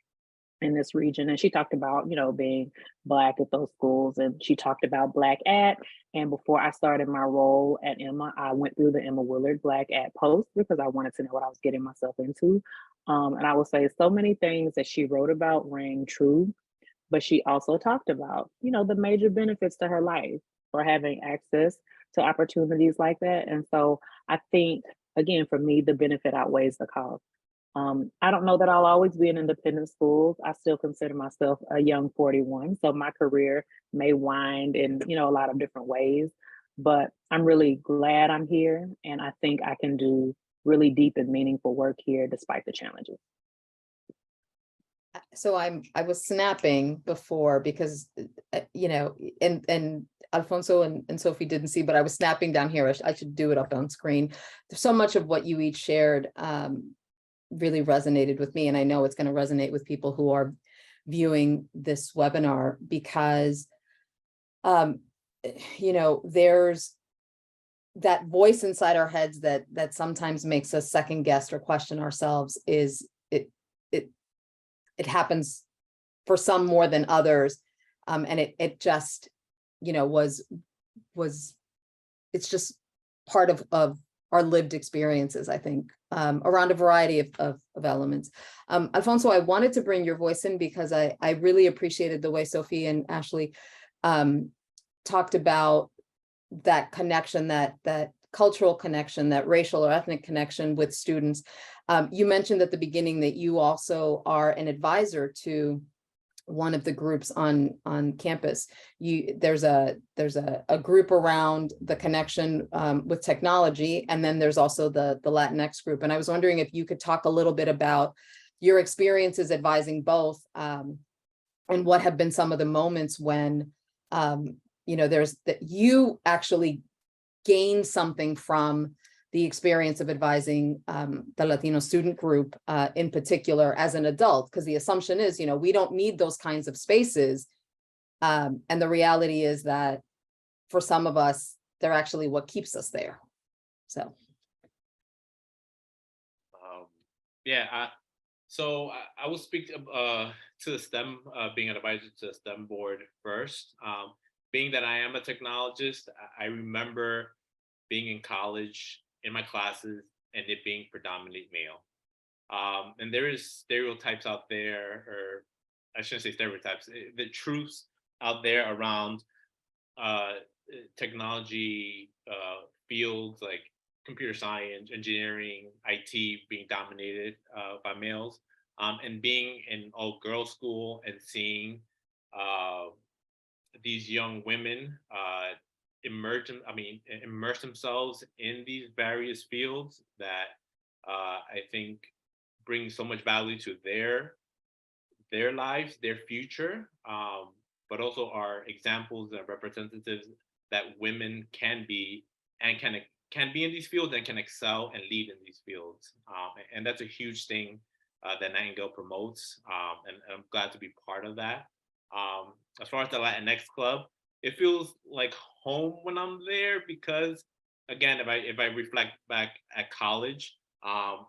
in this region. And she talked about, being Black at those schools, and she talked about Black at. And before I started my role at Emma, I went through the Emma Willard Black at post because I wanted to know what I was getting myself into. And I will say so many things that she wrote about rang true, but she also talked about, the major benefits to her life for having access to opportunities like that. And so I think, again, for me, the benefit outweighs the cost. I don't know that I'll always be in independent schools. I still consider myself a young 41. So my career may wind in, a lot of different ways, but I'm really glad I'm here. And I think I can do really deep and meaningful work here despite the challenges. So I was snapping before because, and Alfonso and Sophie didn't see, but I was snapping down here. I should do it up on screen. There's so much of what you each shared really resonated with me. And I know it's going to resonate with people who are viewing this webinar because, there's that voice inside our heads that sometimes makes us second guess or question ourselves. It happens for some more than others. And it just, it's just part of our lived experiences, I think, around a variety of elements. Alfonso, I wanted to bring your voice in because I really appreciated the way Sophie and Ashley talked about that connection, that cultural connection, that racial or ethnic connection with students. You mentioned at the beginning that you also are an advisor to one of the groups on campus. There's a group around the connection with technology, and then there's also the Latinx group. And I was wondering if you could talk a little bit about your experiences advising both, and what have been some of the moments when there's that you actually gain something from the experience of advising the Latino student group in particular as an adult, because the assumption is, we don't need those kinds of spaces. And the reality is that for some of us, they're actually what keeps us there. So. So I will speak to the STEM, being an advisor to the STEM board first. Being that I am a technologist, I remember being in college in my classes and it being predominantly male. And there is stereotypes out there, or I shouldn't say stereotypes, the truths out there around technology fields like computer science, engineering, IT being dominated by males. And being in all-girls school and seeing these young women immerse themselves in these various fields that I think bring so much value to their lives, their future, but also are examples and representatives that women can be and can be in these fields and can excel and lead in these fields. And that's a huge thing that Nightingale promotes, and I'm glad to be part of that. As far as the Latinx Club, it feels like home when I'm there because, again, if I reflect back at college,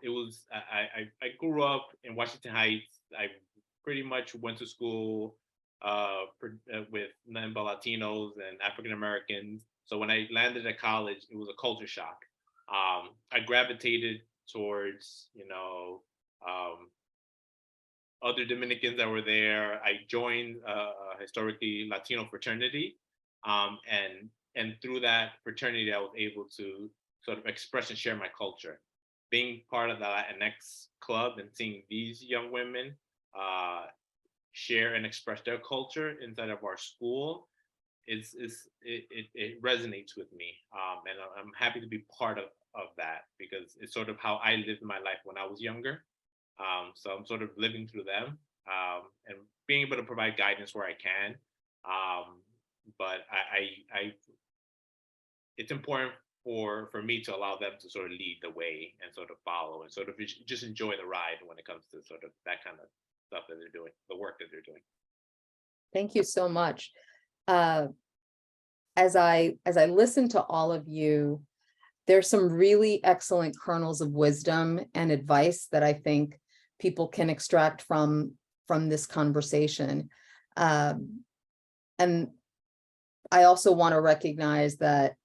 it was I grew up in Washington Heights. I pretty much went to school with nothing but Latinos and African Americans. So when I landed at college, it was a culture shock. I gravitated towards other Dominicans that were there. I joined a historically Latino fraternity, and through that fraternity, I was able to sort of express and share my culture. Being part of the Latinx club and seeing these young women share and express their culture inside of our school, it resonates with me, and I'm happy to be part of that because it's sort of how I lived my life when I was younger. So I'm sort of living through them, and being able to provide guidance where I can. But it's important for me to allow them to sort of lead the way and sort of follow and sort of just enjoy the ride when it comes to sort of that kind of stuff that they're doing, the work that they're doing. Thank you so much. As I listen to all of you, there's some really excellent kernels of wisdom and advice that I think people can extract from from this conversation. And I also want to recognize that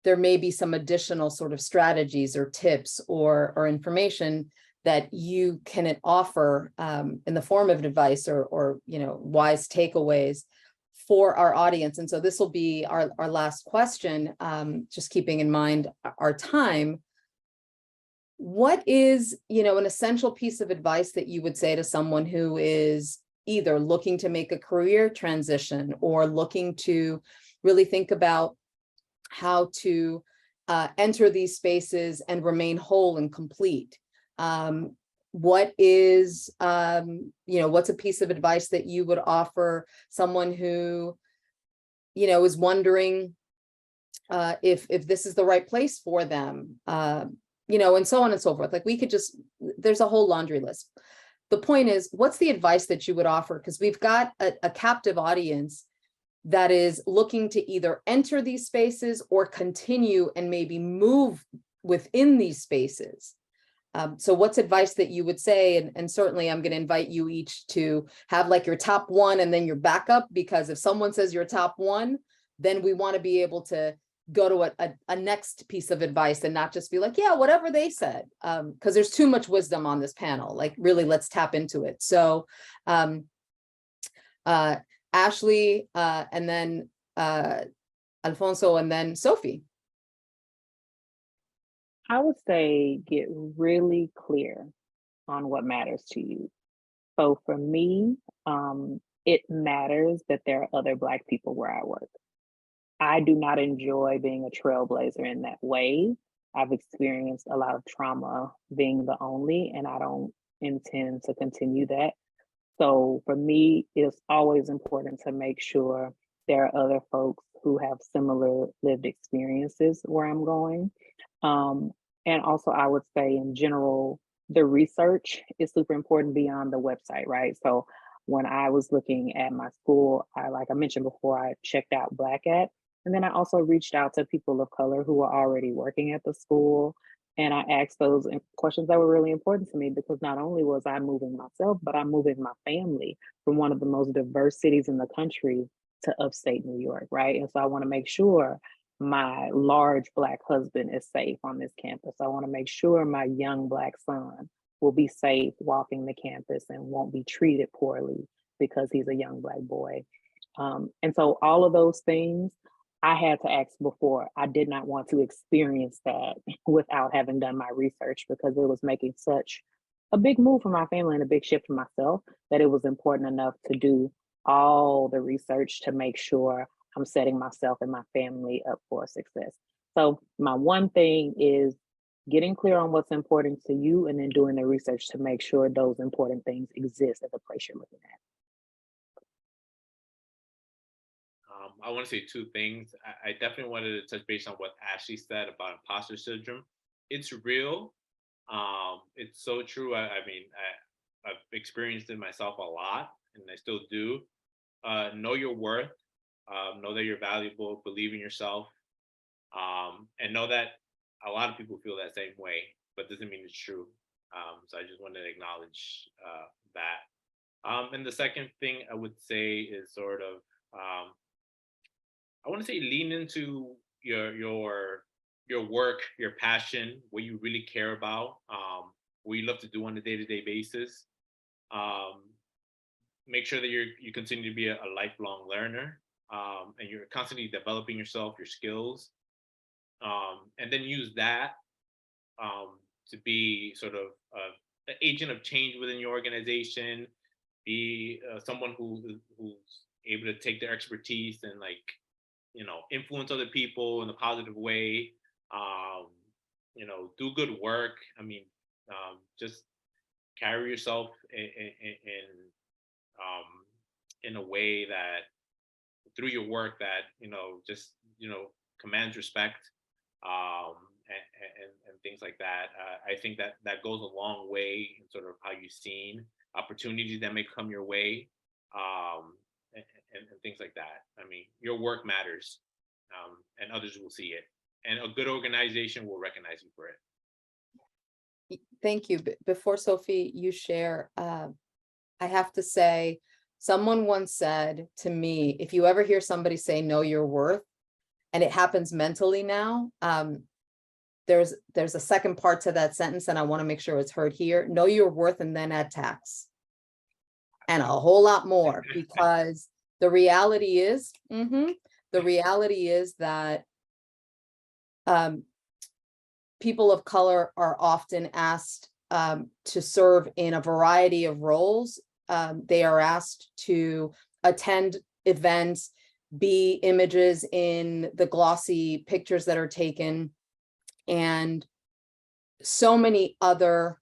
there may be some additional sort of strategies or tips or information that you can offer in the form of advice or wise takeaways for our audience. And so this will be our last question, just keeping in mind our time. What is, an essential piece of advice that you would say to someone who is either looking to make a career transition or looking to really think about how to enter these spaces and remain whole and complete? What is, what's a piece of advice that you would offer someone who, is wondering if this is the right place for them, and so on and so forth. Like there's a whole laundry list. The point is, what's the advice that you would offer? Because we've got a captive audience that is looking to either enter these spaces or continue and maybe move within these spaces. So what's advice that you would say? And certainly I'm going to invite you each to have like your top one and then your backup, because if someone says your top one, then we want to be able to go to a next piece of advice and not just be like, yeah, whatever they said, because there's too much wisdom on this panel. Like, really, let's tap into it. So Ashley, and then Alfonso, and then Sophie. I would say get really clear on what matters to you. So for me, it matters that there are other Black people where I work. I do not enjoy being a trailblazer in that way. I've experienced a lot of trauma being the only, and I don't intend to continue that. So for me, it's always important to make sure there are other folks who have similar lived experiences where I'm going. And also I would say in general, the research is super important beyond the website, right? So when I was looking at my school, like I mentioned before, I checked out Black At, and then I also reached out to people of color who were already working at the school. And I asked those questions that were really important to me, because not only was I moving myself, but I'm moving my family from one of the most diverse cities in the country to upstate New York, right? And so I want to make sure my large Black husband is safe on this campus. I want to make sure my young Black son will be safe walking the campus and won't be treated poorly because he's a young Black boy. And so all of those things I had to ask before. I did not want to experience that without having done my research, because it was making such a big move for my family and a big shift for myself that it was important enough to do all the research to make sure I'm setting myself and my family up for success. So my one thing is getting clear on what's important to you, and then doing the research to make sure those important things exist at the place you're looking at. I want to say two things. I definitely wanted to touch base on what Ashley said about imposter syndrome. It's real. It's so true. I've experienced it myself a lot, and I still do. Know your worth. Know that you're valuable. Believe in yourself. And know that a lot of people feel that same way, but doesn't mean it's true. So I just wanted to acknowledge that. And the second thing I would say is sort of, I want to say lean into your work, your passion, what you really care about, what you love to do on a day-to-day basis. Make sure that you continue to be a lifelong learner, and you're constantly developing yourself, your skills, and then use that to be sort of an agent of change within your organization. Be someone who's able to take their expertise and influence other people in a positive way. Do good work. Just carry yourself in a way that through your work that just commands respect, and things like that. I think that goes a long way in sort of how you've seen opportunities that may come your way, and things like that. Your work matters, and others will see it, and a good organization will recognize you for it. Thank you. Before Sophie, you share, I have to say, someone once said to me, if you ever hear somebody say, know your worth, and it happens mentally now, there's a second part to that sentence, and I want to make sure it's heard here. Know your worth and then add tax. And a whole lot more, because the reality is, that people of color are often asked to serve in a variety of roles. They are asked to attend events, be images in the glossy pictures that are taken, and so many other,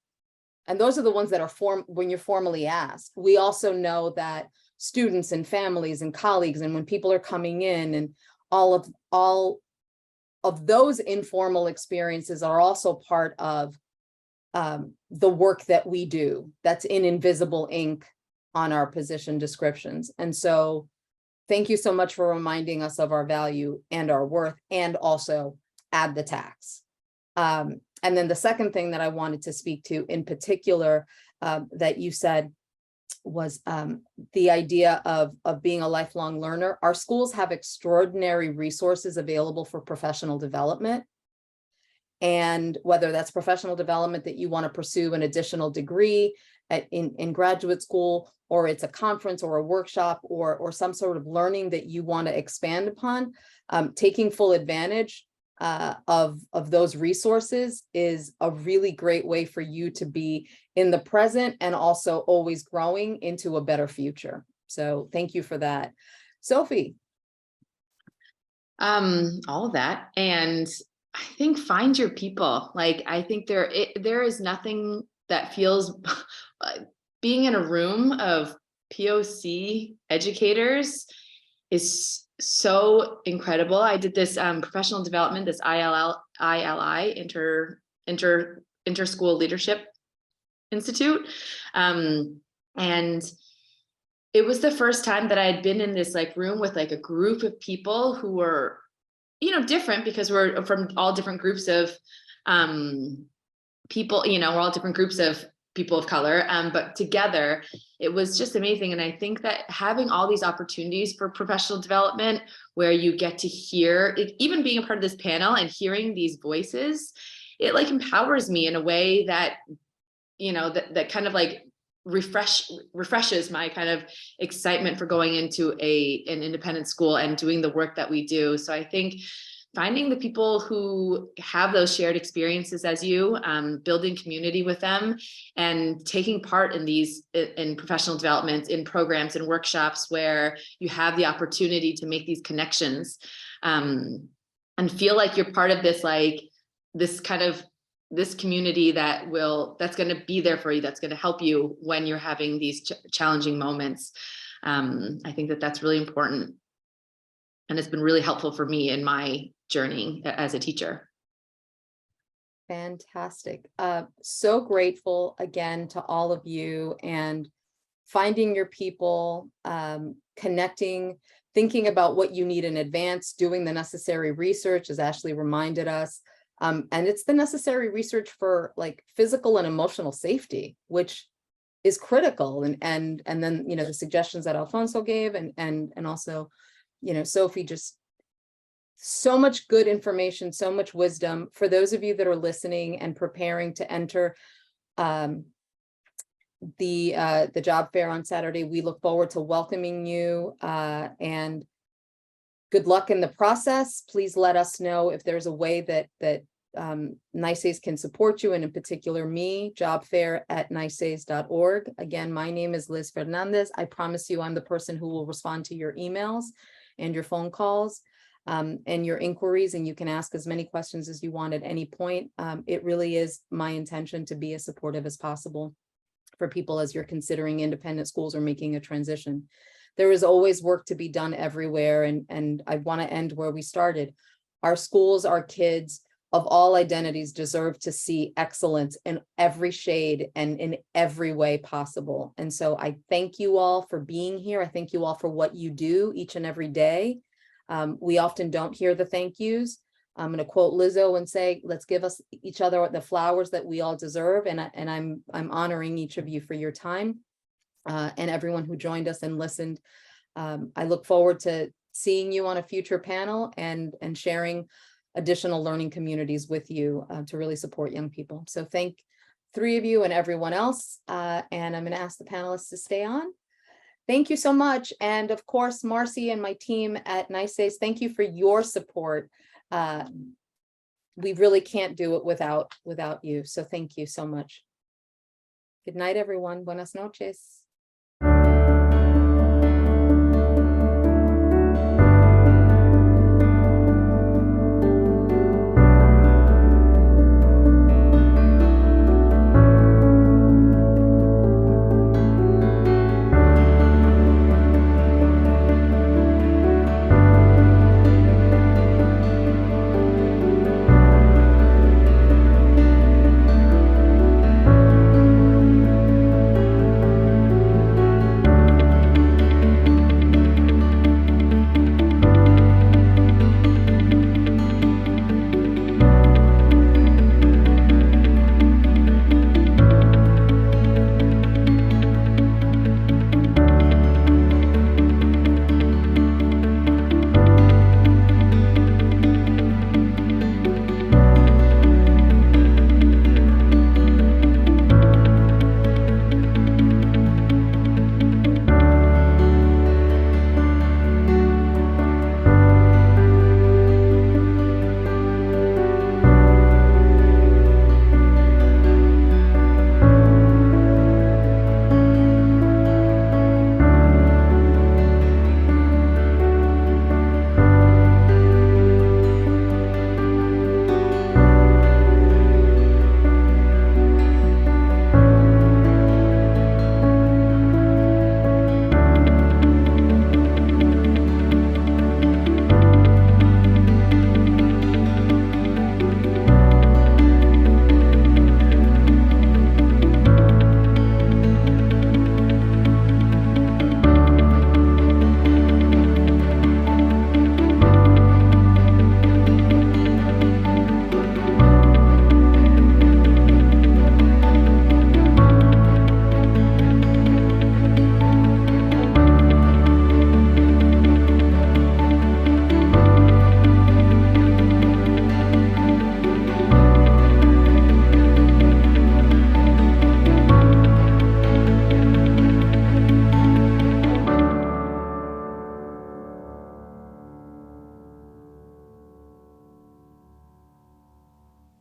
and those are the ones that are when you're formally asked. We also know that students and families and colleagues, and when people are coming in, and all of those informal experiences are also part of the work that we do that's in invisible ink on our position descriptions. And so thank you so much for reminding us of our value and our worth, and also add the tax. And then the second thing that I wanted to speak to in particular that you said was the idea of being a lifelong learner. Our schools have extraordinary resources available for professional development. And whether that's professional development that you want to pursue an additional degree in graduate school, or it's a conference or a workshop, or some sort of learning that you want to expand upon, taking full advantage of those resources is a really great way for you to be in the present and also always growing into a better future. So thank you for that. Sophie. All of that. And I think find your people. Like, I think there is nothing that feels being in a room of POC educators is so incredible. I did this professional development, this ILI, Inter-School Leadership Institute. And it was the first time that I had been in this like room with like a group of people who were, different, because we're from all different groups of people, we're all different groups of people of color, but together it was just amazing. And I think that having all these opportunities for professional development where you get to hear, even being a part of this panel and hearing these voices, it like empowers me in a way that, that kind of like refreshes my kind of excitement for going into an independent school and doing the work that we do. So I think finding the people who have those shared experiences as you, building community with them, and taking part in professional development, in programs and workshops where you have the opportunity to make these connections, and feel like you're part of this community that's going to be there for you, that's going to help you when you're having these challenging moments. I think that that's really important. And it's been really helpful for me in my journey as a teacher. Fantastic. So grateful again to all of you, and finding your people, connecting, thinking about what you need in advance, doing the necessary research, as Ashley reminded us. And it's the necessary research for like physical and emotional safety, which is critical. And then, the suggestions that Alfonso gave, and also, Sophie, just so much good information, so much wisdom. For those of you that are listening and preparing to enter the job fair on Saturday, we look forward to welcoming you, and good luck in the process. Please let us know if there's a way that NYSAIS can support you, and in particular me, jobfair@nysais.org. Again, my name is Liz Fernandez. I promise you I'm the person who will respond to your emails and your phone calls, and your inquiries, and you can ask as many questions as you want at any point. It really is my intention to be as supportive as possible for people as you're considering independent schools or making a transition. There is always work to be done everywhere, and I want to end where we started. Our schools, our kids of all identities deserve to see excellence in every shade and in every way possible. And so I thank you all for being here. I thank you all for what you do each and every day. We often don't hear the thank yous. I'm going to quote Lizzo and say, let's give us each other the flowers that we all deserve. And I'm honoring each of you for your time. and everyone who joined us and listened. I look forward to seeing you on a future panel and sharing additional learning communities with you to really support young people. So thank 3 of you and everyone else. And I'm going to ask the panelists to stay on. Thank you so much. And of course, Marcy and my team at NYSAIS, thank you for your support. We really can't do it without you. So thank you so much. Good night, everyone. Buenas noches.